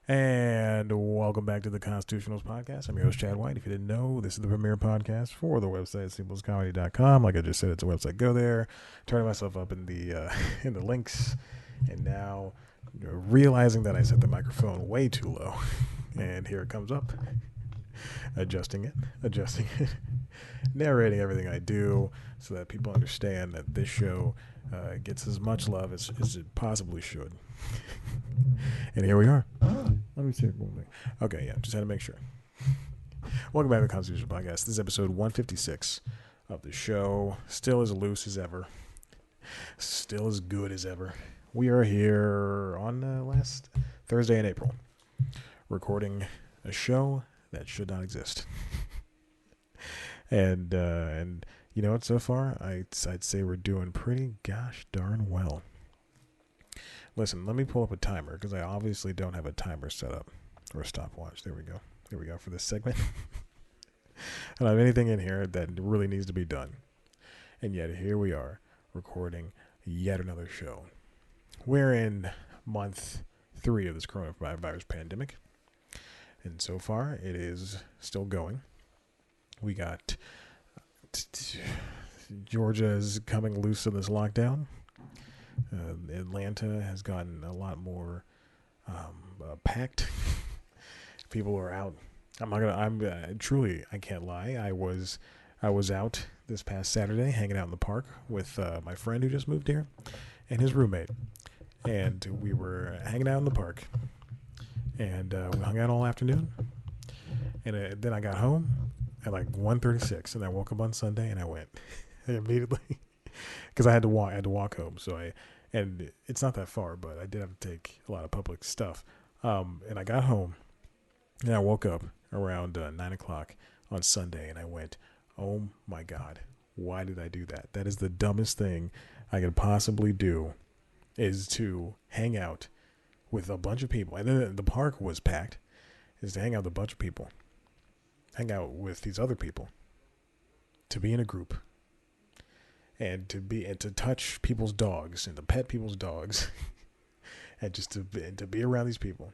And welcome back to the Constitutionals Podcast. I'm your host, Chad White. If you didn't know, this is the premier podcast for the website, simplescomedy.com. Like I just said, it's a website. Go there, turning myself up in the in the links, and now realizing that I set the microphone way too low. And here it comes up. Adjusting it, narrating everything I do so that people understand that this show gets as much love as it possibly should. And here we are. Let me see one thing. Okay, yeah, just had to make sure. Welcome back to the Constitution Podcast. This is episode 156 of the show. Still as loose as ever. Still as good as ever. We are here on last Thursday in April, recording a show that should not exist. and you know what? So far, I'd say we're doing pretty gosh darn well. Listen, let me pull up a timer because I obviously don't have a timer set up or a stopwatch. There we go. Here we go for this segment. I don't have anything in here that really needs to be done. And yet here we are recording yet another show. We're in month 3 of this coronavirus pandemic. And so far, it is still going. We got Georgia is coming loose in this lockdown. Atlanta has gotten a lot more packed. People are out. Truly, I can't lie. I was out this past Saturday hanging out in the park with my friend who just moved here and his roommate. And we were hanging out in the park. And we hung out all afternoon. And then I got home at like 1:36, and I woke up on Sunday and I went immediately because I had to walk home. And it's not that far, but I did have to take a lot of public stuff. And I got home and I woke up around 9 o'clock on Sunday and I went, oh my God, why did I do that? That is the dumbest thing I could possibly do, is to hang out with a bunch of people. And then the park was packed, is to hang out with a bunch of people, hang out with these other people, to be in a group. And to touch people's dogs and to pet people's dogs, and just to be around these people.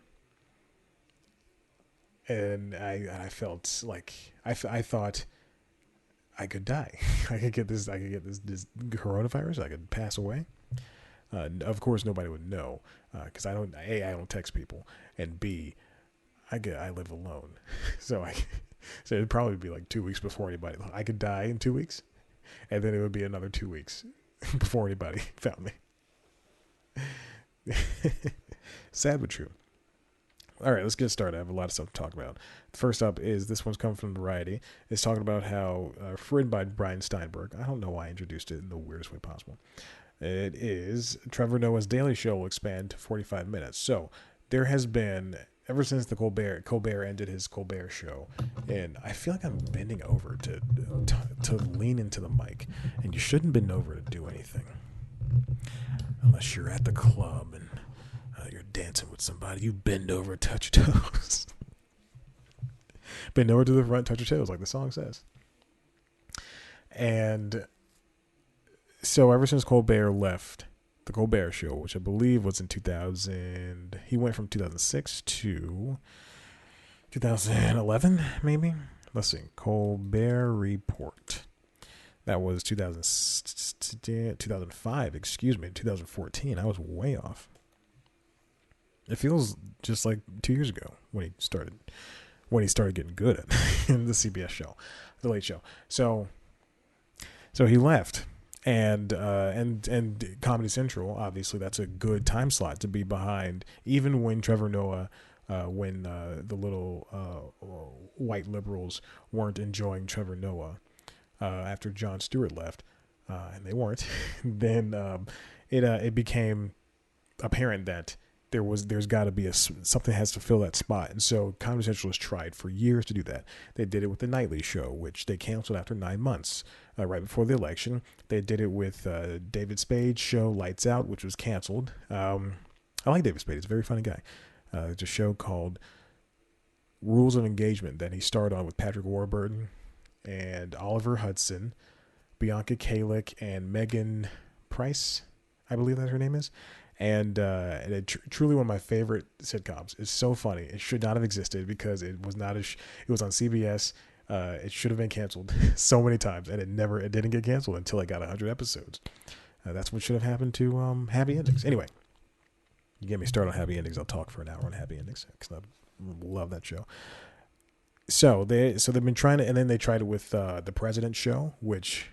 And I felt like I thought I could die. I could get this coronavirus. I could pass away. Of course, nobody would know because I don't text people, and B, I live alone, so it'd probably be like 2 weeks before anybody. I could die in 2 weeks. And then it would be another 2 weeks before anybody found me. Sad but true. All right, let's get started. I have a lot of stuff to talk about. First up is, this one's coming from Variety. It's talking about how written by Brian Steinberg. I don't know why I introduced it in the weirdest way possible. It is Trevor Noah's Daily Show will expand to 45 minutes. So there has been, ever since the Colbert ended his Colbert show, and I feel like I'm bending over to lean into the mic, and you shouldn't bend over to do anything unless you're at the club and you're dancing with somebody. You bend over, touch your toes. Bend over to the front, touch your toes, like the song says. And so ever since Colbert left the Colbert Show, which I believe was in 2000. He went from 2006 to 2011, maybe? Let's see. Colbert Report. That was 2005, 2014. I was way off. It feels just like 2 years ago when he started getting good at the CBS show, The Late Show. So he left. And Comedy Central, obviously, that's a good time slot to be behind, even when Trevor Noah, when the little white liberals weren't enjoying Trevor Noah after Jon Stewart left, and they weren't. Then it became apparent that there's got to be something has to fill that spot. And so Comedy Central has tried for years to do that. They did it with the Nightly Show, which they canceled after 9 months, right before the election. They did it with David Spade's show, Lights Out, which was canceled. I like David Spade. He's a very funny guy. It's a show called Rules of Engagement that he starred on with Patrick Warburton and Oliver Hudson, Bianca Kalick, and Megan Price, I believe that's her name is. and truly one of my favorite sitcoms. It's so funny. It should not have existed because it was not it was on CBS. It should have been canceled so many times, and it didn't get canceled until it got 100 episodes. That's what should have happened to Happy Endings. Anyway, you get me started on Happy Endings, I'll talk for an hour on Happy Endings because I love that show. So they've been trying to, and then they tried it with the President Show, which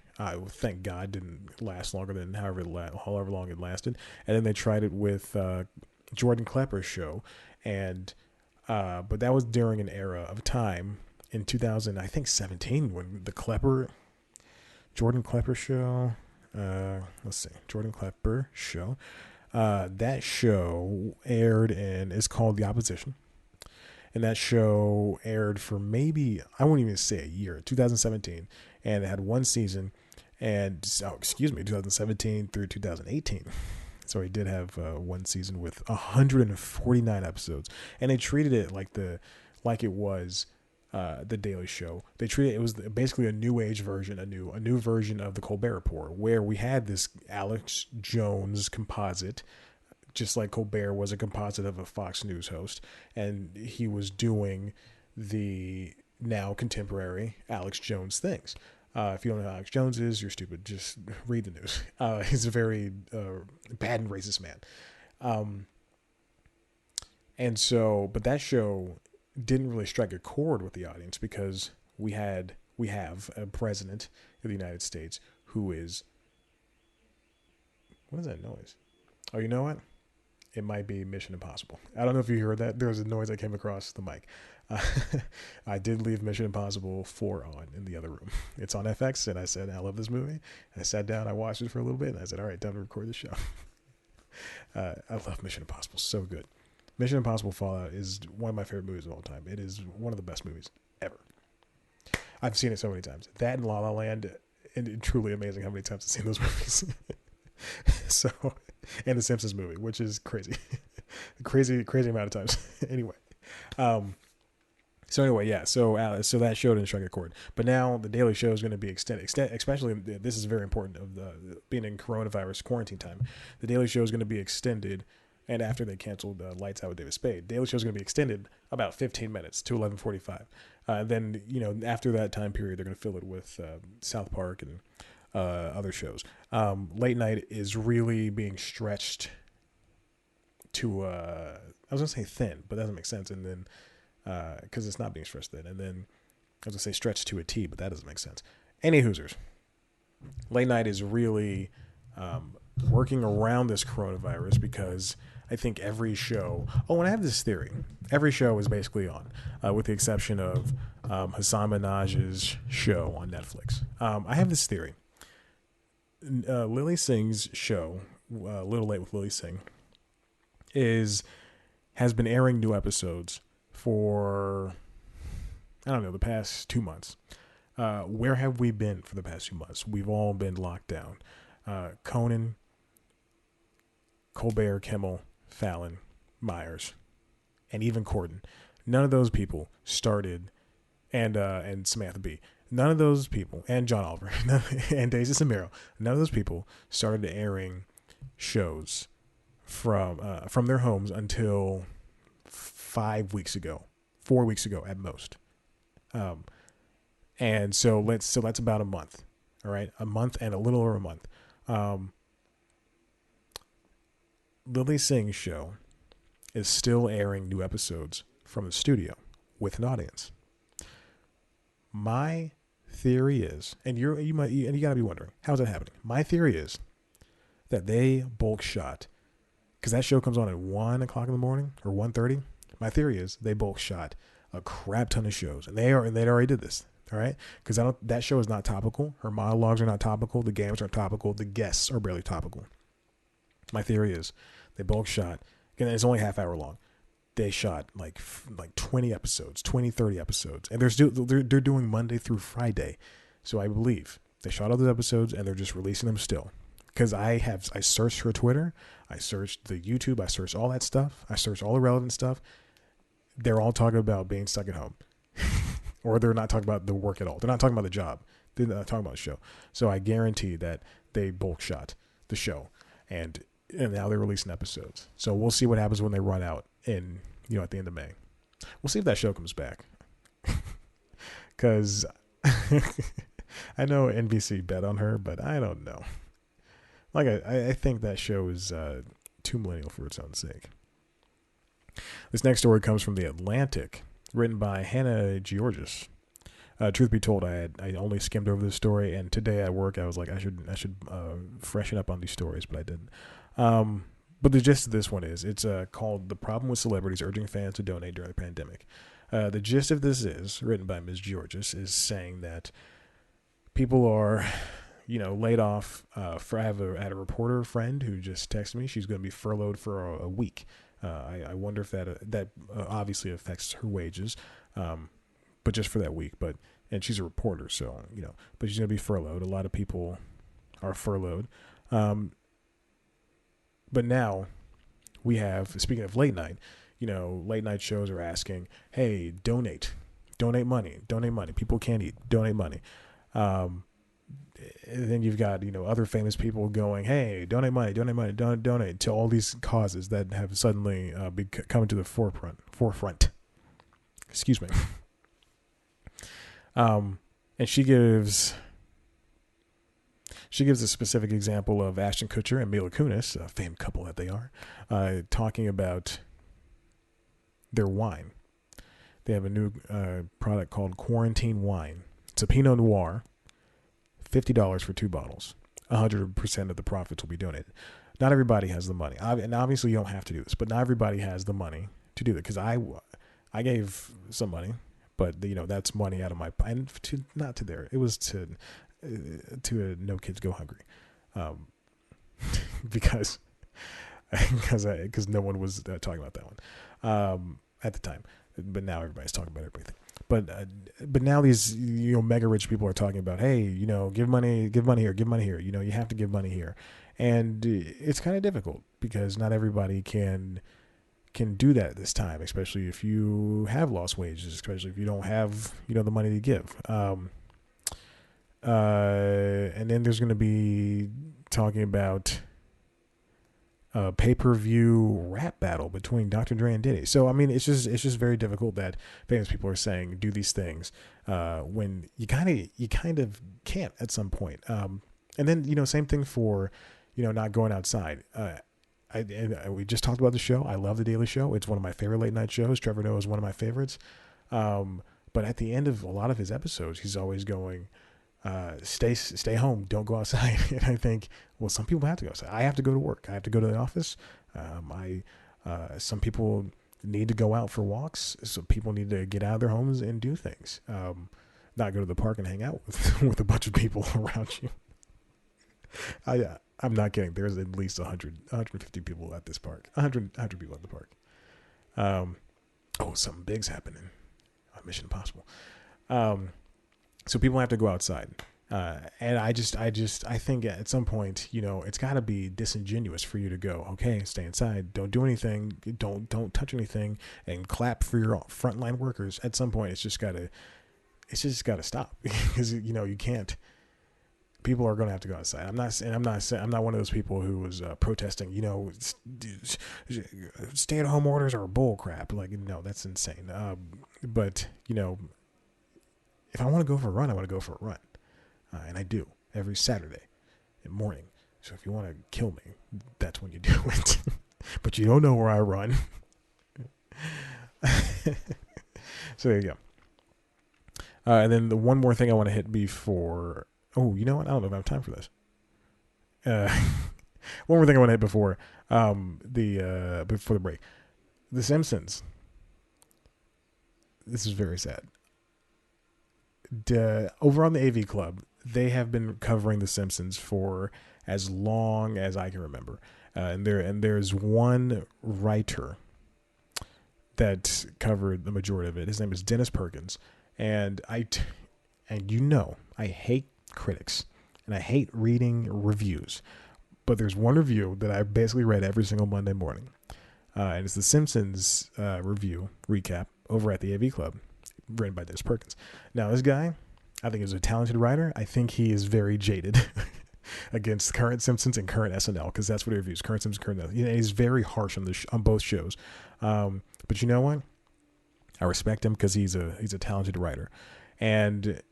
thank God didn't last longer than however long it lasted. And then they tried it with Jordan Klepper's show, and but that was during an era of time in 2017 when the Jordan Klepper show. Let's see, Jordan Klepper show. That show aired and is called The Opposition. And that show aired for maybe, I won't even say a year, 2017. And it had one season, 2017 through 2018. So he did have one season with 149 episodes. And they treated it like it was the Daily Show. They treated it was basically a new age version, a new version of the Colbert Report, where we had this Alex Jones composite, just like Colbert was a composite of a Fox News host, and he was doing the now contemporary Alex Jones things. If you don't know who Alex Jones is, you're stupid. Just read the news. He's a very bad and racist man. But that show didn't really strike a chord with the audience because we have a president of the United States who is, what is that noise? Oh, you know what? It might be Mission Impossible. I don't know if you heard that. There was a noise that came across the mic. I did leave Mission Impossible 4 on in the other room. It's on FX, and I said, I love this movie. And I sat down, I watched it for a little bit, and I said, all right, time to record the show. I love Mission Impossible. So good. Mission Impossible Fallout is one of my favorite movies of all time. It is one of the best movies ever. I've seen it so many times. That and La La Land, and truly amazing how many times I've seen those movies. And the Simpsons movie, which is crazy. crazy amount of times. Anyway. So that show didn't strike a chord. But now the Daily Show is going to be extended, especially, this is very important of being in coronavirus quarantine time. The Daily Show is going to be extended, and after they canceled Lights Out with David Spade, Daily Show is going to be extended about 15 minutes to 11:45. Then, after that time period, they're going to fill it with South Park and other shows. Late night is really being stretched to, I was going to say thin, but that doesn't make sense. And then, because it's not being stretched thin. And then I was going to say stretched to a T, but that doesn't make sense. Any Hoosers. Late night is really working around this coronavirus because I think every show, and I have this theory. Every show is basically on, with the exception of Hassan Minaj's show on Netflix. I have this theory. Lily Singh's show, Little Late with Lily Singh, has been airing new episodes for, I don't know, the past 2 months. Where have we been for the past 2 months? We've all been locked down. Conan, Colbert, Kimmel, Fallon, Myers, and even Corden. None of those people started, and Samantha Bee. None of those people, and John Oliver, and Daisy Samiro, none of those people started airing shows from their homes until 5 weeks ago, 4 weeks ago at most. And so that's about a month. All right, a month and a little over a month. Lily Singh's show is still airing new episodes from the studio with an audience. My theory is, and you gotta be wondering, how's that happening? My theory is that they bulk shot, because that show comes on at 1 o'clock in the morning or 1:30. My theory is they bulk shot a crap ton of shows, and they already did this. All right, because that show is not topical. Her monologues are not topical. The games aren't topical. The guests are barely topical. My theory is they bulk shot. Again, it's only half hour long. They shot like 20 episodes, 20, 30 episodes, and they're doing Monday through Friday. So I believe they shot all those episodes and they're just releasing them still. Because I searched her Twitter, I searched the YouTube, I searched all that stuff, I searched all the relevant stuff. They're all talking about being stuck at home. Or they're not talking about the work at all. They're not talking about the job. They're not talking about the show. So I guarantee that they bulk shot the show. And and now they're releasing episodes. So we'll see what happens when they run out in, at the end of May. We'll see if that show comes back. Because I know NBC bet on her, but I don't know. Like, I think that show is too millennial for its own sake. This next story comes from The Atlantic, written by Hannah Georgis. Truth be told, I only skimmed over this story, and today at work I was like, I should freshen up on these stories, but I didn't. But the gist of this one is, it's called "The Problem with Celebrities Urging Fans to Donate During the Pandemic." The gist of this is, written by Ms. Georgis, is saying that people are, laid off. I had a reporter friend who just texted me. She's going to be furloughed for a week. I wonder if that obviously affects her wages, but just for that week. And she's a reporter, so but she's going to be furloughed. A lot of people are furloughed. But now we have, speaking of late night, late night shows are asking, hey, donate money. People can't eat, donate money. And then you've got, other famous people going, hey, donate money, donate to all these causes that have suddenly come to the forefront. Excuse me. And she gives a specific example of Ashton Kutcher and Mila Kunis, a famed couple that they are, talking about their wine. They have a new product called Quarantine Wine. It's a Pinot Noir, $50 for 2 bottles. 100% of the profits will be donated. Not everybody has the money. And obviously you don't have to do this, but not everybody has the money to do that. Because I gave some money, but that's money out of my, and not to there. It was to No Kids Go Hungry, because no one was talking about that one at the time, but now everybody's talking about everything. But now these mega rich people are talking about, hey, give money here. You have to give money here, and it's kind of difficult because not everybody can do that at this time, especially if you have lost wages, especially if you don't have the money to give. And then there's going to be talking about a pay-per-view rap battle between Dr. Dre and Diddy. So I mean, it's just very difficult that famous people are saying do these things when you kind of can't at some point. And then same thing for not going outside. We just talked about the show. I love The Daily Show. It's one of my favorite late night shows. Trevor Noah is one of my favorites. But at the end of a lot of his episodes, he's always going, stay home, don't go outside. And I think, well, some people have to go outside. I have to go to work. I have to go to the office. Some people need to go out for walks. Some people need to get out of their homes and do things. Not go to the park and hang out with a bunch of people around you. I'm not kidding. There's at least 150 people at this park. 100 people at the park. Something big's happening. Mission Impossible. So people have to go outside. And I think at some point, it's got to be disingenuous for you to go, okay, stay inside, don't do anything, don't touch anything, and clap for your frontline workers. At some point, it's just got to stop because you can't. People are going to have to go outside. I'm not one of those people who was protesting. Stay-at-home orders are bull crap. Like, no, that's insane. But if I want to go for a run, I want to go for a run. And I do every Saturday morning. So if you want to kill me, that's when you do it. But you don't know where I run. So there you go. And then the one more thing I want to hit before... Oh, you know what? I don't know if I have time for this. One more thing I want to hit before the break. The Simpsons. This is very sad. Over on the AV Club, they have been covering The Simpsons for as long as I can remember. And there's one writer that covered the majority of it. His name is Dennis Perkins. And I hate critics and I hate reading reviews, but there's one review that I basically read every single Monday morning, and it's the Simpsons review recap over at the AV Club, written by Dennis Perkins. Now this guy, I think, is a talented writer. I think he is very jaded. against current Simpsons and current SNL, because that's what he reviews: current Simpsons, current SNL. He's very harsh on on both shows. But you know what? I respect him because he's a talented writer, and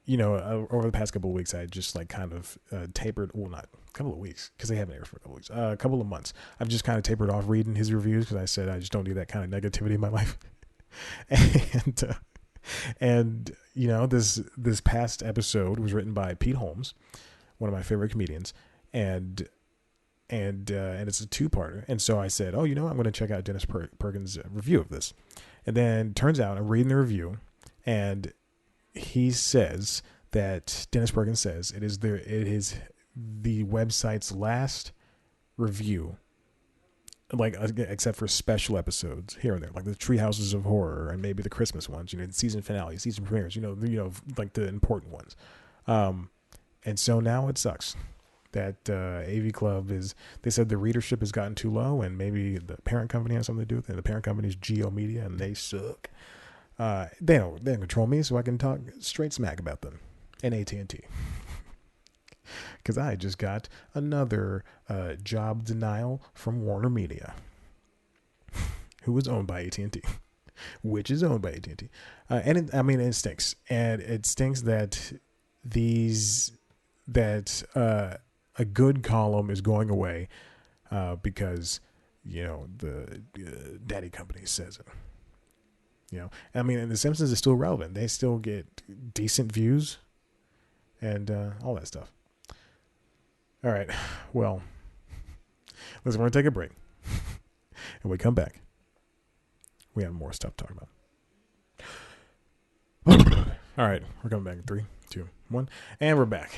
over the past couple of weeks, I just like kind of tapered. Well, not a couple of weeks because they haven't aired for a couple of weeks. A couple of months. I've just kind of tapered off reading his reviews because I said I just don't need that kind of negativity in my life. and this past episode was written by Pete Holmes, one of my favorite comedians, and it's a two-parter. And so I said, I'm going to check out Dennis Perkins' review of this. And then turns out I'm reading the review, and he says that Dennis Perkins says it is the website's last review, like except for special episodes here and there, like the Treehouses of Horror and maybe the Christmas ones, the season finales, season premieres, like the important ones. And so now it sucks that AV Club they said the readership has gotten too low, and maybe the parent company has something to do with it. The parent company is Geo Media, and they suck. They don't control me, so I can talk straight smack about them and AT&T. Because I just got another job denial from Warner Media, who is owned by AT&T, which is owned by AT&T. It stinks. And it stinks that a good column is going away because, the daddy company says it. And The Simpsons is still relevant. They still get decent views and all that stuff. All right. Well, listen, we're going to take a break. And we come back. We have more stuff to talk about. All right. We're coming back in 3, 2, 1. And we're back.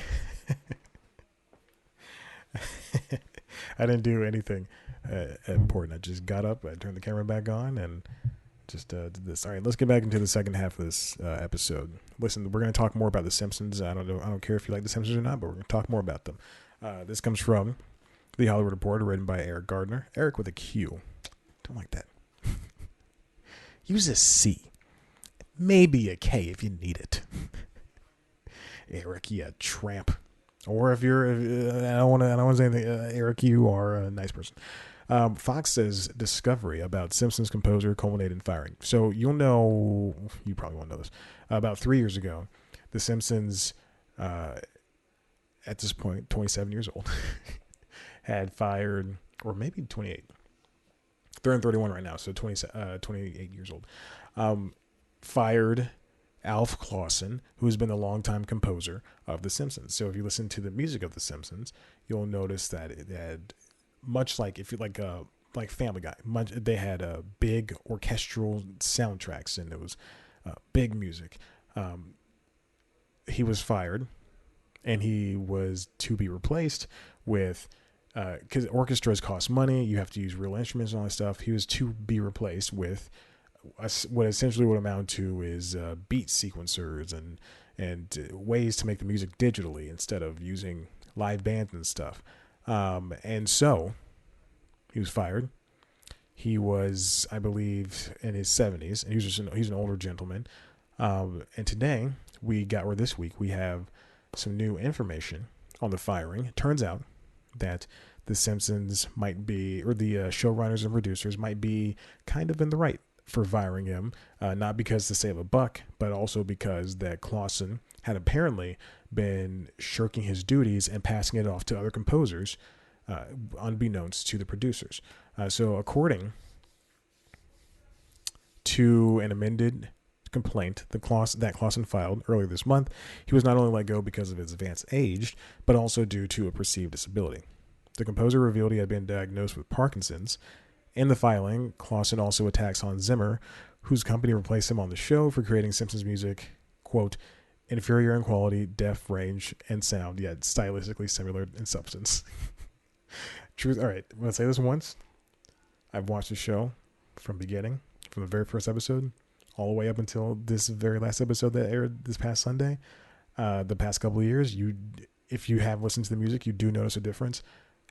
I didn't do anything important. I just got up, I turned the camera back on, and just did this. All right, let's get back into the second half of this episode. Listen, we're going to talk more about The Simpsons. I don't care if you like The Simpsons or not, but we're going to talk more about them. This comes from The Hollywood Reporter, written by Eric Gardner. Eric with a Q. Don't like that. Use a C. Maybe a K if you need it. Eric, you tramp. Or if you're, I don't want to say anything. Eric, you are a nice person. Fox says discovery about Simpsons composer culminated in firing. So you probably won't know this. About 3 years ago, The Simpsons, at this point, 27 years old, had fired, or maybe 28. They're in 31 right now, so 28 years old. Fired Alf Clausen, who has been a longtime composer of The Simpsons. So if you listen to the music of The Simpsons, you'll notice that it had, much like if you like Family Guy, they had big orchestral soundtracks, and it was big music. He was fired, and he was to be replaced with, because orchestras cost money, you have to use real instruments and all that stuff. He was to be replaced with what essentially would amount to is beat sequencers and ways to make the music digitally instead of using live bands and stuff. And so he was fired. He was, I believe, in his 70s, and he's an older gentleman. And today this week we have some new information on the firing. It turns out that The Simpsons might be, or the showrunners and producers might be kind of in the right for firing him, not because to save a buck, but also because that Clausen had apparently been shirking his duties and passing it off to other composers, unbeknownst to the producers. So according to an amended complaint that Clausen filed earlier this month, he was not only let go because of his advanced age, but also due to a perceived disability. The composer revealed he had been diagnosed with Parkinson's. In the filing, Clausen also attacks Hans Zimmer, whose company replaced him on the show for creating Simpsons music, quote, inferior in quality, depth, range, and sound, yet stylistically similar in substance. Truth. All right, I'm going to say this once. I've watched the show from the very first episode, all the way up until this very last episode that aired this past Sunday. The past couple of years, if you have listened to the music, you do notice a difference.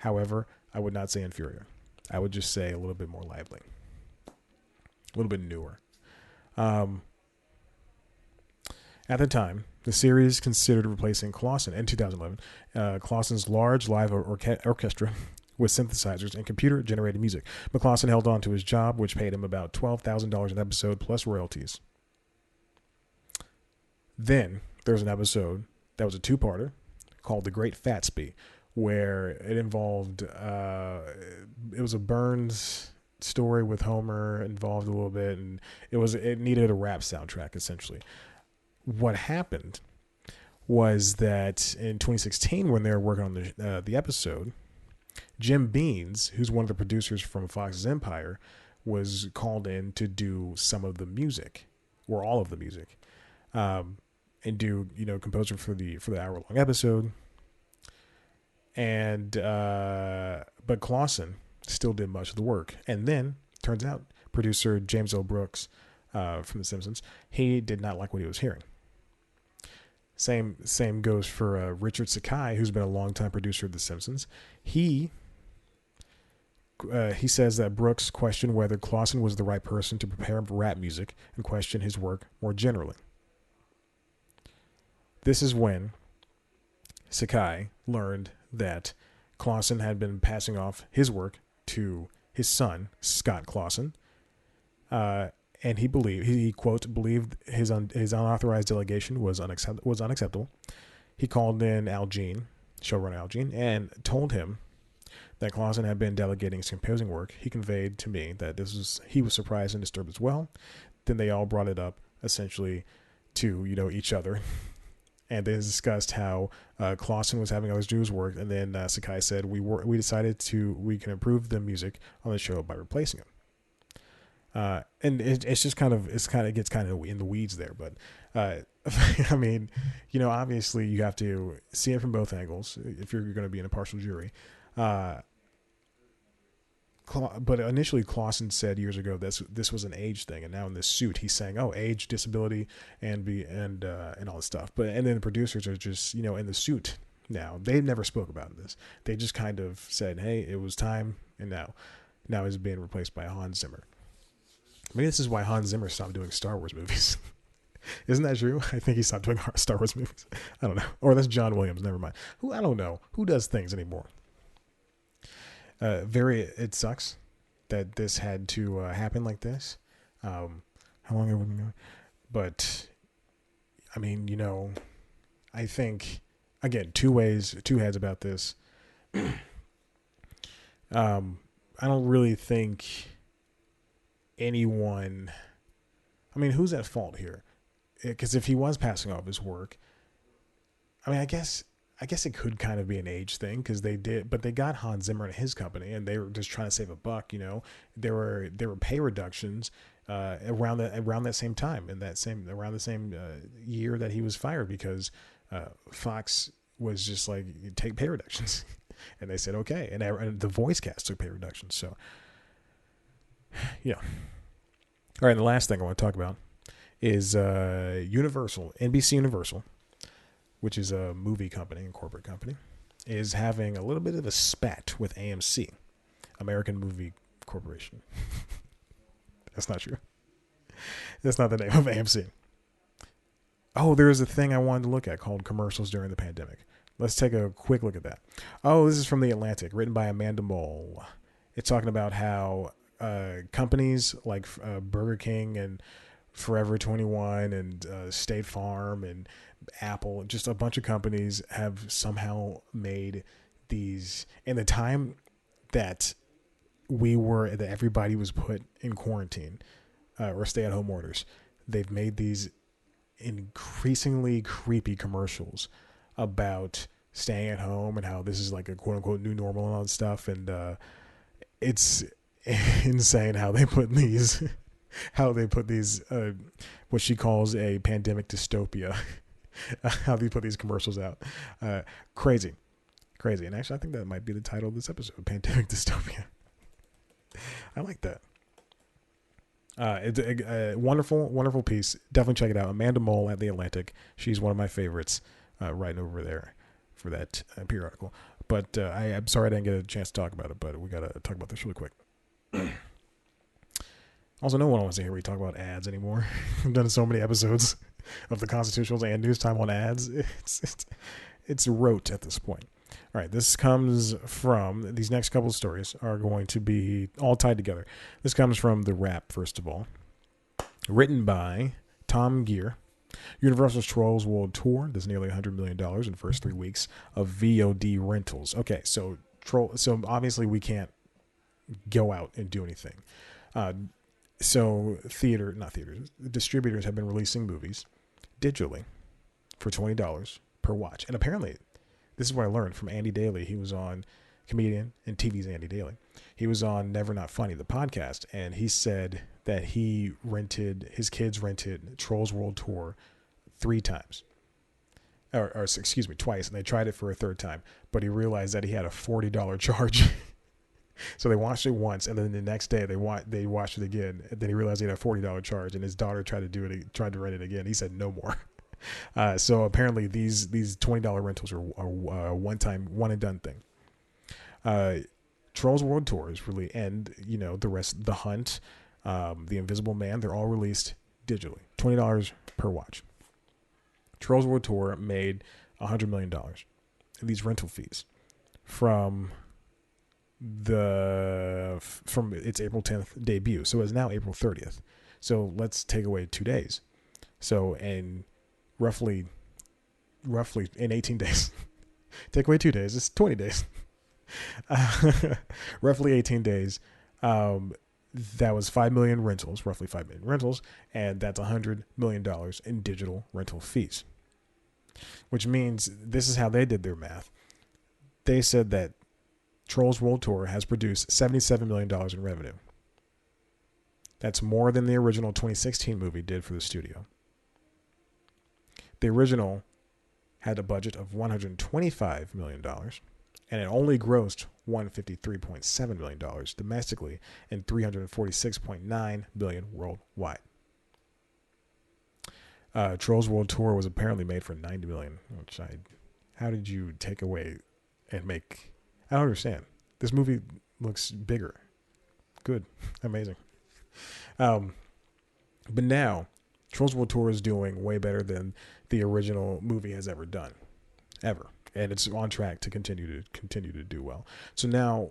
However, I would not say inferior. I would just say a little bit more lively, a little bit newer. At the time, The series considered replacing Clausen in 2011. Clausen's large live orchestra with synthesizers and computer-generated music. But Clausen held on to his job, which paid him about $12,000 an episode plus royalties. Then there's an episode that was a two-parter called The Great Fatsby, where it involved it was a Burns story with Homer involved a little bit, and it needed a rap soundtrack essentially. What happened was that in 2016, when they were working on the episode, Jim Beans, who's one of the producers from Fox's Empire, was called in to do some of the music, or all of the music, and do composer for the hour-long episode. And but Clausen still did much of the work, and then turns out producer James L. Brooks from The Simpsons, he did not like what he was hearing. Same goes for Richard Sakai, who's been a longtime producer of The Simpsons. He says that Brooks questioned whether Clausen was the right person to prepare rap music and questioned his work more generally. This is when Sakai learned that Clausen had been passing off his work to his son, Scott Clausen, and he believed his unauthorized delegation was unacceptable. He called in Al Jean, showrunner Al Jean, and told him that Clausen had been delegating some composing work. He conveyed to me that he was surprised and disturbed as well. Then they all brought it up essentially to each other, and they discussed how Clausen was having others do his work, and then Sakai said we decided we can improve the music on the show by replacing him. And it gets kind of in the weeds there, but I mean, obviously you have to see it from both angles if you're going to be an impartial jury. But initially Clausen said years ago this was an age thing, and now in this suit he's saying, oh, age, disability, and all this stuff. And then the producers are just in the suit now. They never spoke about this. They just kind of said, hey, it was time, and now he's being replaced by Hans Zimmer. Maybe this is why Hans Zimmer stopped doing Star Wars movies. Isn't that true? I think he stopped doing Star Wars movies. I don't know. Or that's John Williams. Never mind. I don't know. Who does things anymore? It sucks that this had to happen like this. How long have we been going? But, I mean, I think, again, two heads about this. I don't really think anyone, I mean, who's at fault here? Because if he was passing off his work, I mean, I guess it could kind of be an age thing, because they got Hans Zimmer and his company, and they were just trying to save a buck. There were pay reductions around that same time, and around the same year that he was fired, because Fox was just like, take pay reductions, and they said okay, and the voice cast took pay reductions. So yeah. All right, and the last thing I want to talk about is Universal, NBC Universal, which is a movie company and corporate company, is having a little bit of a spat with AMC, American Movie Corporation. That's not true. That's not the name of AMC. Oh, there's a thing I wanted to look at called commercials during the pandemic. Let's take a quick look at that. Oh, this is from The Atlantic, written by Amanda Mull. It's talking about how companies like Burger King and Forever 21 and State Farm and Apple, just a bunch of companies have somehow made these, in the time that everybody was put in quarantine or stay-at-home orders, they've made these increasingly creepy commercials about staying at home and how this is like a quote-unquote new normal and all that stuff. And it's insane how they put these what she calls a pandemic dystopia, how they put these commercials out. Crazy. And actually, I think that might be the title of this episode, Pandemic Dystopia. I like that. It's a wonderful piece. Definitely check it out. Amanda Mull at The Atlantic. She's one of my favorites, right over there for that periodical. But I'm sorry I didn't get a chance to talk about it, but we got to talk about this really quick. Also, no one wants to hear me talk about ads anymore. I've done so many episodes. of the constitutionals and news time on ads. It's rote at this point. All right, this comes from, these next couple of stories are going to be all tied together. This comes from The Wrap, first of all. Written by Tom Gear. Universal's Trolls World Tour does nearly $100 million in the first 3 weeks of VOD rentals. Okay, so obviously we can't go out and do anything. So distributors have been releasing movies digitally for $20 per watch. And apparently, this is what I learned from Andy Daly. He was on comedian and TV's Andy Daly. He was on Never Not Funny, the podcast, and he said that his kids rented Trolls World Tour 3 times. Or excuse me, twice, and they tried it for a third time, but he realized that he had a $40 charge. So they watched it once, and then the next day they watched it again, and then he realized he had a $40 charge, and his daughter tried to rent it again. He said no more. So apparently these $20 rentals are one and done thing. Trolls World Tour is really, and the rest, The Hunt, The Invisible Man, they're all released digitally, $20 per watch. Trolls World Tour made $100 million in these rental fees from its April 10th debut. So it's now April 30th. So let's take away 2 days. So in roughly in 18 days, take away 2 days, it's 20 days. Roughly 18 days. That was 5 million rentals, roughly 5 million rentals, and that's $100 million in digital rental fees. Which means this is how they did their math. They said that Trolls World Tour has produced $77 million in revenue. That's more than the original 2016 movie did for the studio. The original had a budget of $125 million, and it only grossed $153.7 million domestically and $346.9 million worldwide. Trolls World Tour was apparently made for $90 million, which how did you take away and make? I don't understand. This movie looks bigger. Good. Amazing. But now, Trolls World Tour is doing way better than the original movie has ever done. Ever. And it's on track to continue to do well. So now,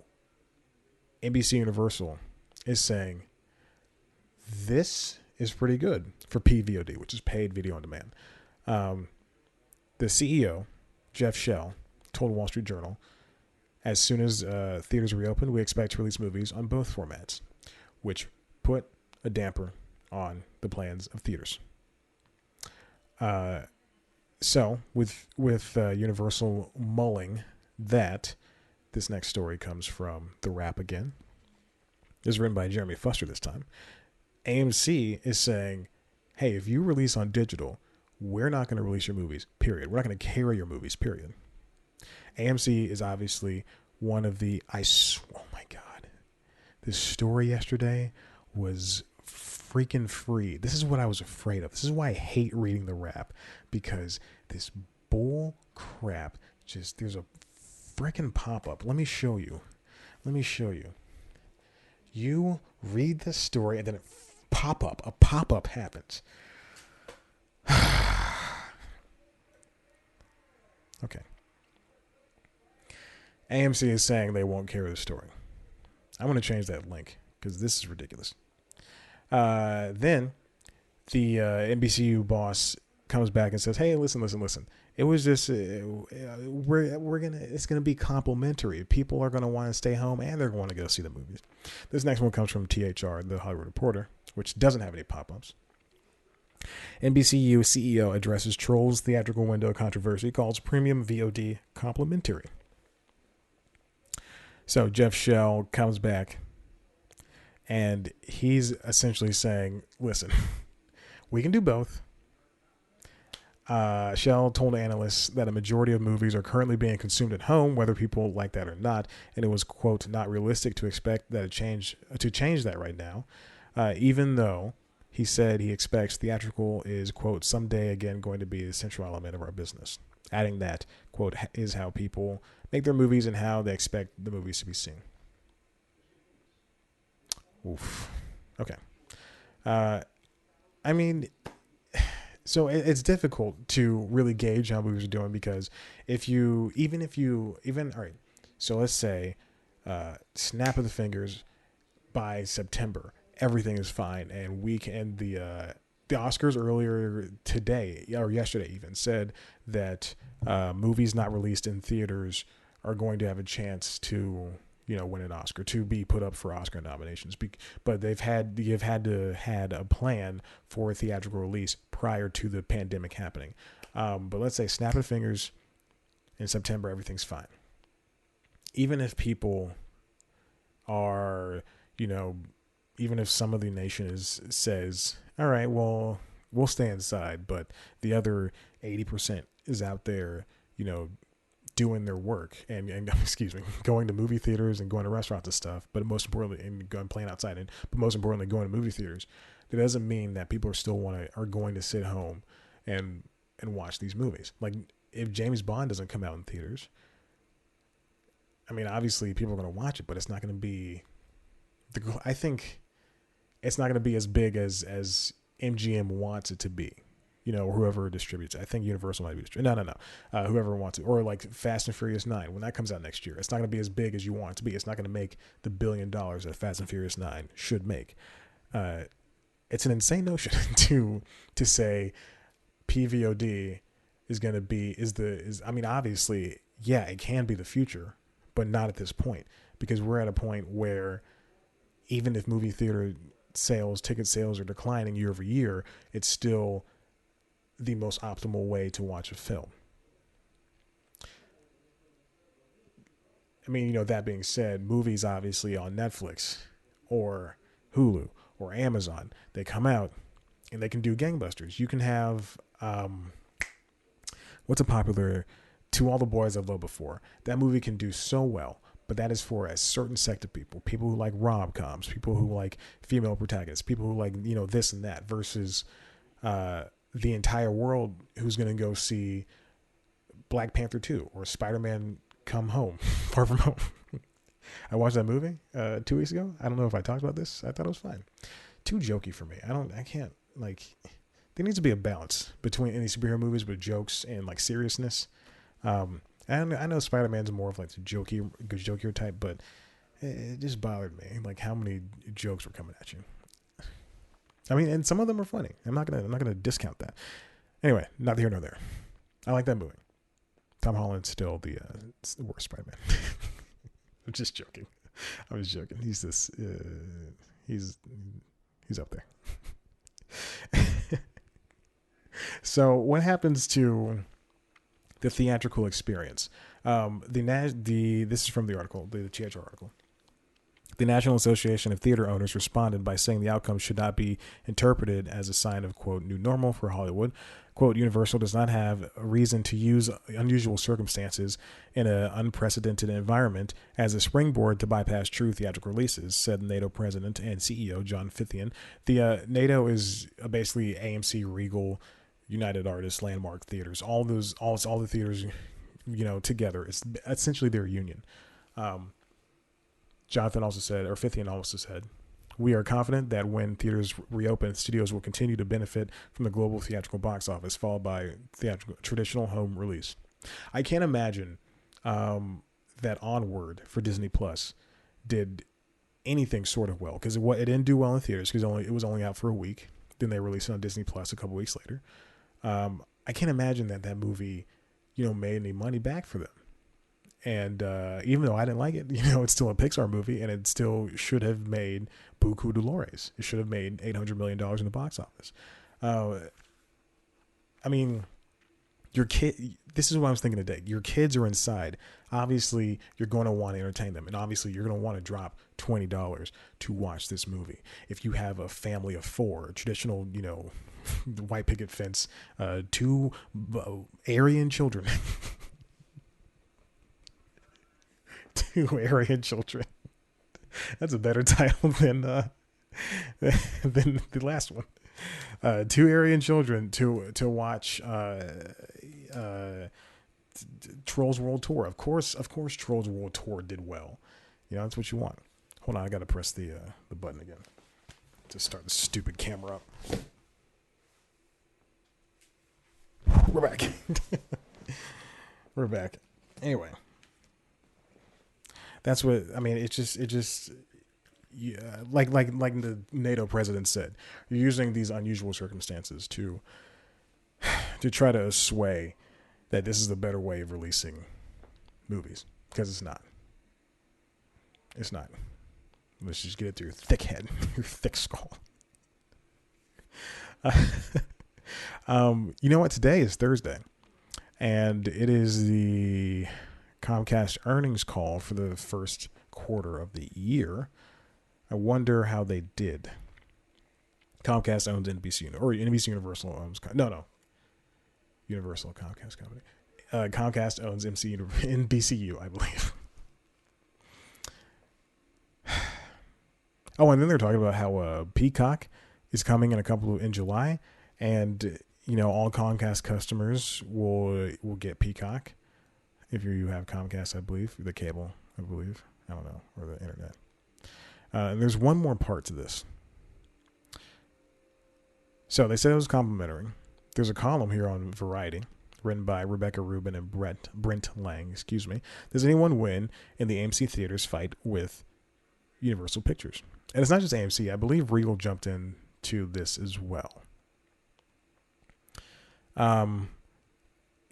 NBC Universal is saying, this is pretty good for PVOD, which is paid video on demand. The CEO, Jeff Shell, told Wall Street Journal, as soon as theaters reopen, we expect to release movies on both formats, which put a damper on the plans of theaters. So with Universal mulling that, this next story comes from The Wrap again. It's written by Jeremy Fuster this time. AMC is saying, hey, if you release on digital, we're not going to release your movies, period. We're not going to carry your movies, period. AMC is obviously one of the, oh my God, this story yesterday was freaking free. This is what I was afraid of. This is why I hate reading The Wrap, because this bull crap, there's a freaking pop-up. Let me show you. You read the story and then a pop-up happens. Okay. AMC is saying they won't carry the story. I want to change that link because this is ridiculous. Then the NBCU boss comes back and says, "Hey, listen. It was just it's gonna be complimentary. People are gonna want to stay home and they're going to go see the movies." This next one comes from THR, the Hollywood Reporter, which doesn't have any pop-ups. NBCU CEO addresses Trolls theatrical window controversy, calls premium VOD complimentary. So Jeff Shell comes back and he's essentially saying, listen, we can do both. Shell told analysts that a majority of movies are currently being consumed at home, whether people like that or not, and it was, quote, not realistic to expect that change that right now, even though he said he expects theatrical is, quote, someday again going to be a central element of our business, adding that, quote, is how people make their movies and how they expect the movies to be seen. Oof. Okay. I mean, So it's difficult to really gauge how movies are doing because even all right, so let's say snap of the fingers by September, everything is fine, and the Oscars earlier today or yesterday even said that movies not released in theaters are going to have a chance to win an Oscar, to be put up for Oscar nominations. But you've had to had a plan for a theatrical release prior to the pandemic happening. But let's say snap of fingers in September, everything's fine. Even if people are, even if some of the nation says, all right, well, we'll stay inside, but the other 80% is out there, doing their work and excuse me, going to movie theaters and going to restaurants and stuff, but most importantly, and going playing outside, but most importantly, going to movie theaters. That doesn't mean that people are going to sit home and watch these movies. Like if James Bond doesn't come out in theaters, I mean, obviously people are going to watch it, but it's not going to be. I think it's not going to be as big as MGM wants it to be. Whoever distributes it. I think Universal might be distributing. No. Whoever wants it. Or like Fast and Furious 9, when that comes out next year, it's not going to be as big as you want it to be. It's not going to make the $1 billion that Fast and Furious 9 should make. It's an insane notion to say PVOD is going to be, I mean, obviously, yeah, it can be the future, but not at this point, because we're at a point where even if movie theater ticket sales are declining year over year, it's still the most optimal way to watch a film. I mean, that being said, movies obviously on Netflix or Hulu or Amazon, they come out and they can do gangbusters. You can have, what's a popular, To All the Boys I've Loved Before. That movie can do so well, but that is for a certain sect of people who like rom-coms, people who like female protagonists, people who like, this and that, versus, the entire world who's going to go see Black Panther 2 or Spider-Man Come Home, Far From Home. I watched that movie 2 weeks ago. I don't know if I talked about this. I thought it was fine. Too jokey for me. I can't, like, there needs to be a balance between any superhero movies with jokes and like seriousness. And I know Spider-Man's more of like the jokier type, but it just bothered me, like how many jokes were coming at you. I mean, and some of them are funny. I'm not gonna discount that. Anyway, not here nor there. I like that movie. Tom Holland's still the worst Spider-Man. I'm just joking. I was joking. He's up there. So what happens to the theatrical experience? This is from the article, the THR article. The National Association of Theater Owners responded by saying the outcome should not be interpreted as a sign of, quote, new normal for Hollywood. Quote, Universal does not have a reason to use unusual circumstances in an unprecedented environment as a springboard to bypass true theatrical releases, said NATO President and CEO John Fithian. The NATO is basically AMC, Regal, United Artists, Landmark Theaters, all the theaters, together. It's essentially their union. Fithian also said, we are confident that when theaters reopen, studios will continue to benefit from the global theatrical box office, followed by traditional home release. I can't imagine that Onward for Disney Plus did anything sort of well, because it didn't do well in theaters because it was only out for a week. Then they released it on Disney Plus a couple weeks later. I can't imagine that movie, made any money back for them. And even though I didn't like it, it's still a Pixar movie, and it still should have made beaucoup dollars. It should have made $800 million in the box office. I mean, this is what I was thinking today. Your kids are inside. Obviously, you're going to want to entertain them, and obviously, you're going to want to drop $20 to watch this movie. If you have a family of four, traditional, white picket fence, 2 Aryan children. 2 Aryan children. That's a better title than the last one. 2 Aryan children to watch Trolls World Tour. Of course, Trolls World Tour did well. That's what you want. Hold on, I gotta press the button again to start the stupid camera up. We're back. We're back. Anyway, that's what I mean. It just, yeah, like the NATO president said, you're using these unusual circumstances to try to sway that this is the better way of releasing movies, because it's not. It's not. Let's just get it through your thick head, your thick skull. You know what? Today is Thursday, and it is the Comcast earnings call for the first quarter of the year. I wonder how they did. Comcast owns NBCU, or NBC Universal owns Universal Comcast company. Comcast owns NBCU, I believe. Oh, and then they're talking about how Peacock is coming in July, and all Comcast customers will get Peacock if you have Comcast, I believe, the cable, I believe, I don't know, or the internet. And there's one more part to this. So they said it was complimentary. There's a column here on Variety, written by Rebecca Rubin and Brent Lang. Does anyone win in the AMC theaters fight with Universal Pictures? And it's not just AMC. I believe Regal jumped in to this as well.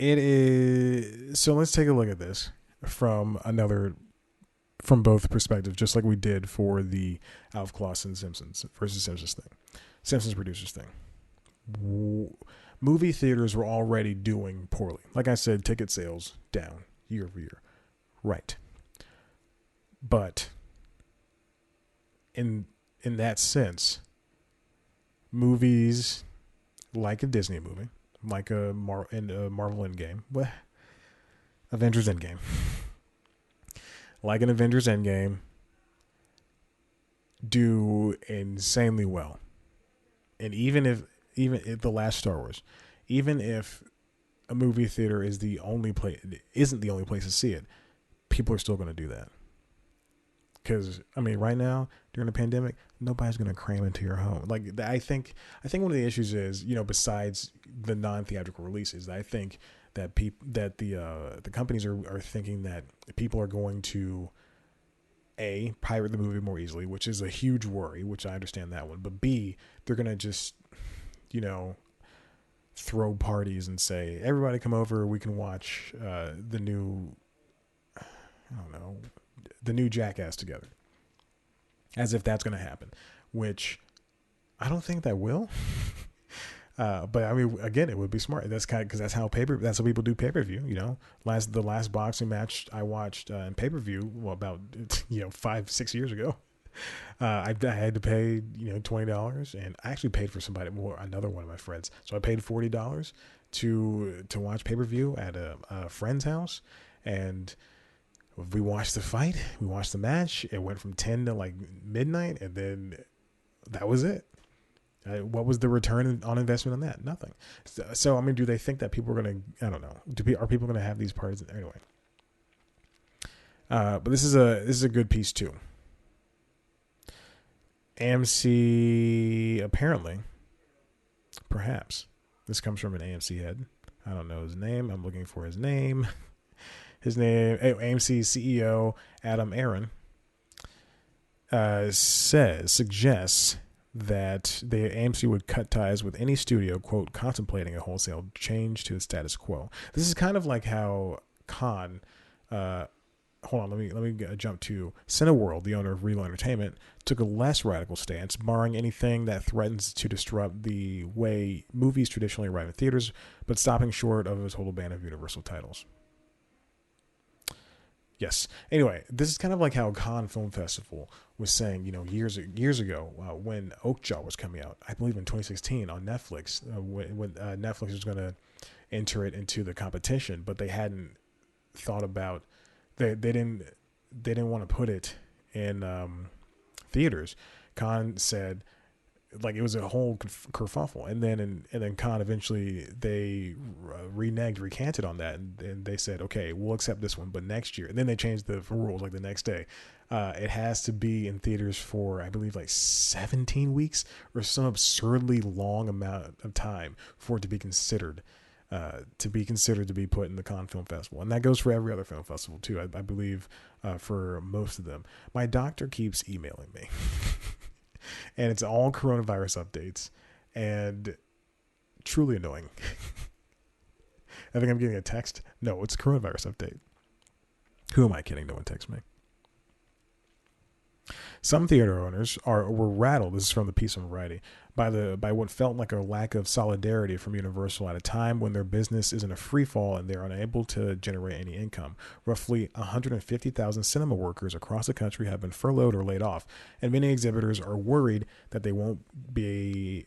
It is, so let's take a look at this from both perspectives, just like we did for the Alf Clausen Simpsons versus Simpsons thing. Simpsons producers thing. Movie theaters were already doing poorly. Like I said, ticket sales down year over year. Right. But in that sense, movies like a Disney movie, like a Marvel Endgame, Avengers Endgame, like an Avengers Endgame, do insanely well. And even if the last Star Wars, even if a movie theater isn't the only place to see it, people are still going to do that. Because right now during the pandemic, nobody's going to cram into your home. Like I think one of the issues is, besides the non-theatrical releases, I think that the companies are thinking that people are going to pirate the movie more easily, which is a huge worry, which I understand that one. But B, they're going to just throw parties and say, everybody come over, we can watch the new Jackass together, as if that's going to happen, which I don't think that will. But again, it would be smart. That's because that's how people do pay-per-view. The last boxing match I watched in pay-per-view, about 5-6 years ago, I had to pay $20, and I actually paid for another one of my friends. So I paid $40 to watch pay-per-view at a friend's house, and we watched the fight. We watched the match. It went from 10 to midnight, and then that was it. What was the return on investment on that? Nothing. So do they think that people are going to? I don't know. Are people going to have these parties anyway? But this is a good piece too. AMC apparently, perhaps this comes from an AMC head. I don't know his name. I'm looking for his name. His name, AMC CEO Adam Aryan, suggests that the AMC would cut ties with any studio, quote, contemplating a wholesale change to the status quo. This is kind of like how Khan, hold on, let me jump to Cineworld, the owner of Regal Entertainment, took a less radical stance, barring anything that threatens to disrupt the way movies traditionally arrive in theaters, but stopping short of a total ban of Universal titles. Yes. Anyway, this is kind of like how Cannes Film Festival was saying, years ago when Oakjaw was coming out, I believe in 2016 on Netflix, when Netflix was going to enter it into the competition, but they hadn't thought about they didn't want to put it in theaters. Cannes said it was a whole kerfuffle, and then Cannes eventually they recanted on that, and they said, okay, we'll accept this one, but next year. And then they changed the rules the next day. It has to be in theaters for, I believe, 17 weeks or some absurdly long amount of time for it to be considered to be considered to be put in the Cannes Film Festival. And that goes for every other film festival too, I believe, for most of them. My doctor keeps emailing me and it's all coronavirus updates and truly annoying. I think I'm getting a text. No, it's a coronavirus update. Who am I kidding? No one texts me. Some theater owners were rattled. This is from the piece on Variety, by what felt like a lack of solidarity from Universal at a time when their business is in a free fall and they're unable to generate any income. Roughly 150,000 cinema workers across the country have been furloughed or laid off, and many exhibitors are worried that they won't be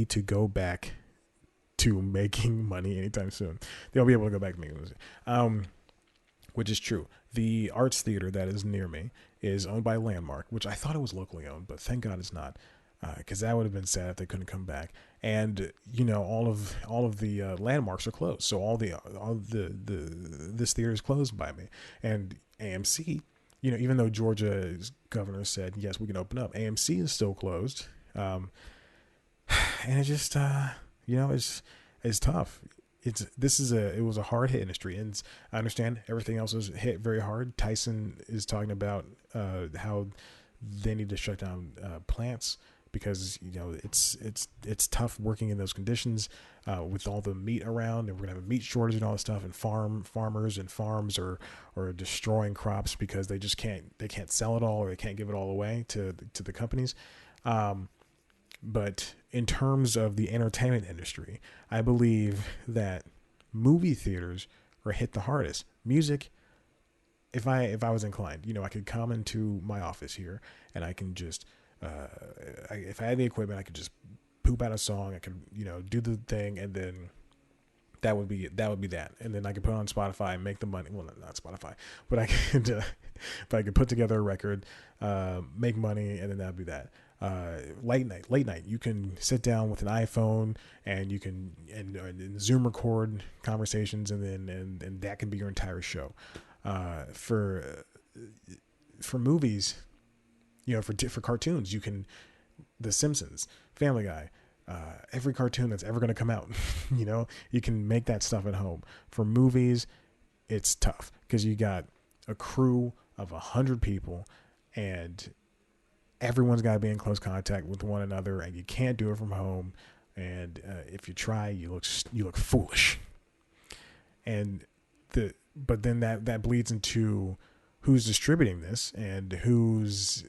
to go back to making money anytime soon. They'll be able to go back to making money, which is true. The Arts Theater that is near me is owned by Landmark, which I thought it was locally owned, but thank God it's not, because that would have been sad if they couldn't come back. And all of the landmarks are closed, so all this theater is closed by me. And AMC, even though Georgia's governor said yes, we can open up, AMC is still closed, and it just it's tough. It was a hard hit industry, and I understand everything else is hit very hard. Tyson is talking about how they need to shut down plants because it's tough working in those conditions with all the meat around, and we're gonna have a meat shortage and all this stuff. And farmers and farms are destroying crops because they can't sell it all, or they can't give it all away to the companies. But in terms of the entertainment industry, I believe that movie theaters are hit the hardest. Music, if I was inclined, I could come into my office here and I can just, if I had the equipment, I could just poop out a song. I could, do the thing, and then that would be that. And then I could put it on Spotify and make the money. Well, not Spotify, but I could put together a record, make money, and then that'd be that. Late night, you can sit down with an iPhone and you can and Zoom record conversations, and then that can be your entire show. For movies, for cartoons, you can, The Simpsons, Family Guy, every cartoon that's ever going to come out, you can make that stuff at home. For movies, it's tough because you got a crew of 100 people and everyone's got to be in close contact with one another, and you can't do it from home. And if you try, you look foolish. But then that bleeds into who's distributing this and who's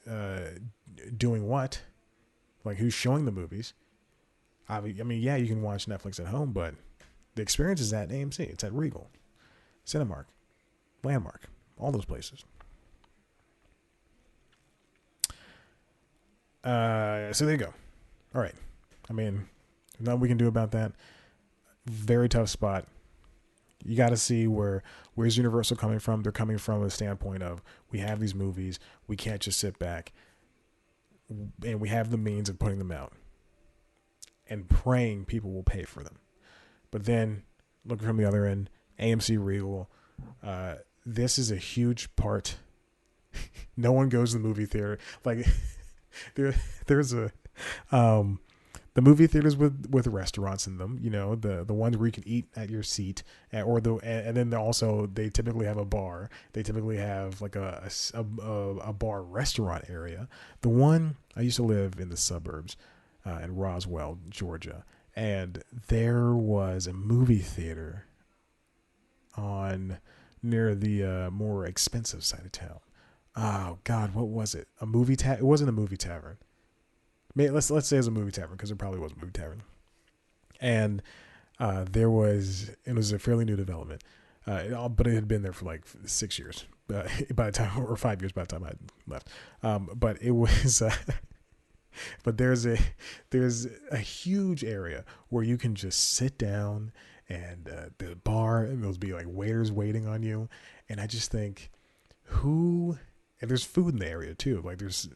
doing what, like who's showing the movies. I mean, yeah, you can watch Netflix at home, but the experience is at AMC. It's at Regal, Cinemark, Landmark, all those places. So there you go. All right. I mean, nothing we can do about that. Very tough spot. You got to see where's Universal coming from. They're coming from a standpoint of, we have these movies, we can't just sit back, and we have the means of putting them out and praying people will pay for them. But then looking from the other end, AMC Regal, this is a huge part. No one goes to the movie theater. Like there's a the movie theaters with restaurants in them, the ones where you can eat at your seat, and then they typically have a bar. They typically have like a bar restaurant area. The one, I used to live in the suburbs in Roswell, Georgia, and there was a movie theater near the more expensive side of town. Oh God, what was it? A movie It wasn't a movie tavern. Let's say it was a movie tavern, because there probably was a movie tavern. And it was a fairly new development, but it had been there for like 6 years by the time, or 5 years by the time I left. But it was, but there's a huge area where you can just sit down, and the bar, and there'll be like waiters waiting on you. And I just think, and there's food in the area too. Like there's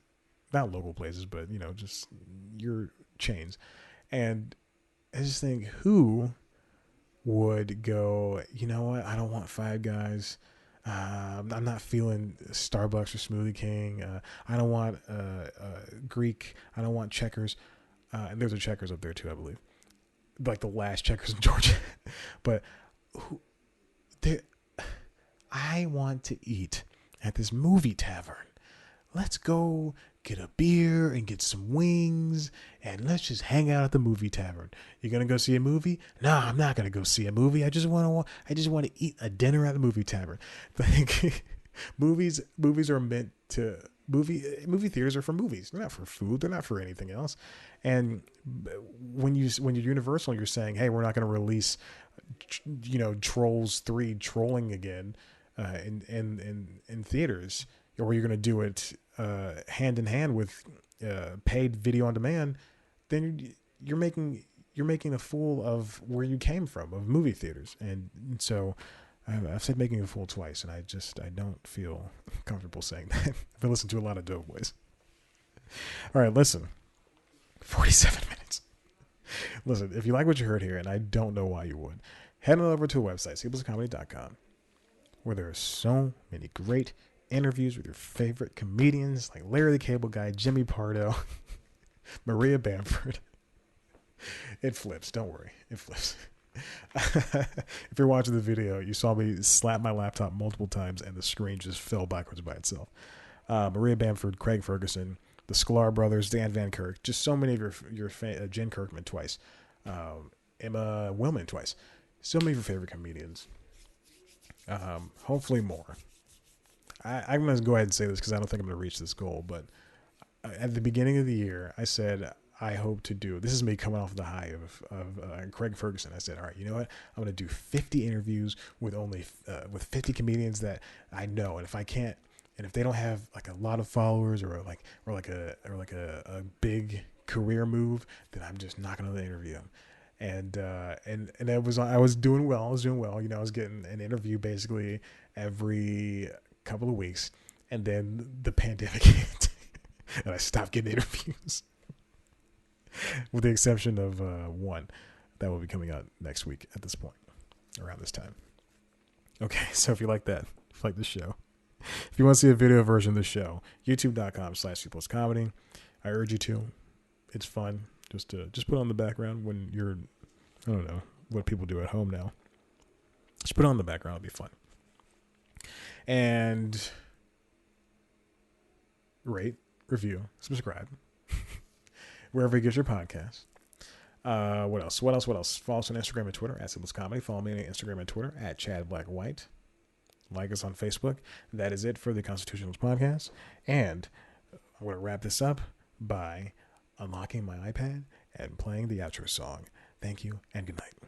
not local places, but just your chains. And I just think, who would go, you know what? I don't want Five Guys. I'm not feeling Starbucks or Smoothie King. I don't want Greek. I don't want Checkers. And there's a Checkers up there too, I believe. like the last Checkers in Georgia. But who, I want to eat at this movie tavern. Let's go get a beer and get some wings, and let's just hang out at the movie tavern. You're gonna go see a movie? No, I'm not gonna go see a movie. I just want to eat a dinner at the movie tavern. Like, movies are meant to movie theaters are for movies. They're not for food. They're not for anything else. And when you're Universal, you're saying, hey, we're not going to release, Trolls 3 trolling again in theaters, or you're going to do it hand in hand with paid video on demand. Then you're making a fool of where you came from, of movie theaters. And so I've said making a fool twice, and I don't feel comfortable saying that. I've been listening to a lot of Doughboys. All right, listen. 47 minutes. Listen, if you like what you heard here, and I don't know why you would, head on over to a website, sequelscomedy.com, where there are so many great interviews with your favorite comedians like Larry the Cable Guy, Jimmy Pardo, Maria Bamford. It flips. Don't worry. It flips. If you're watching the video, you saw me slap my laptop multiple times and the screen just fell backwards by itself. Maria Bamford, Craig Ferguson, the Sklar brothers, Dan Van Kirk, just so many of your Jen Kirkman twice, Emma Willman twice, so many of your favorite comedians. Hopefully more. I'm going to go ahead and say this because I don't think I'm going to reach this goal, but at the beginning of the year, I said I hope to do, this is me coming off the high of Craig Ferguson. I said, all right, you know what? I'm going to do 50 interviews with with 50 comedians that I know. And if I can't, and if they don't have like a lot of followers or a big career move, then I'm just not going to interview them. And I was doing well. I was getting an interview basically every couple of weeks. And then the pandemic hit and I stopped getting interviews. With the exception of one that will be coming out next week at this point, around this time. Okay, so if you like that, if you like this show, if you want to see a video version of the show, youtube.com/comedy. I urge you to. It's fun. Just put on the background when you're, I don't know what people do at home now. Just put it on the background. It'll be fun. And rate, review, subscribe. Wherever you get your podcast. What else? Follow us on Instagram and Twitter at Simpsons Comedy. Follow me on Instagram and Twitter at Chad Black White. Like us on Facebook. That is it for the Constitutionalist Podcast. And I'm going to wrap this up by unlocking my iPad and playing the outro song. Thank you and good night.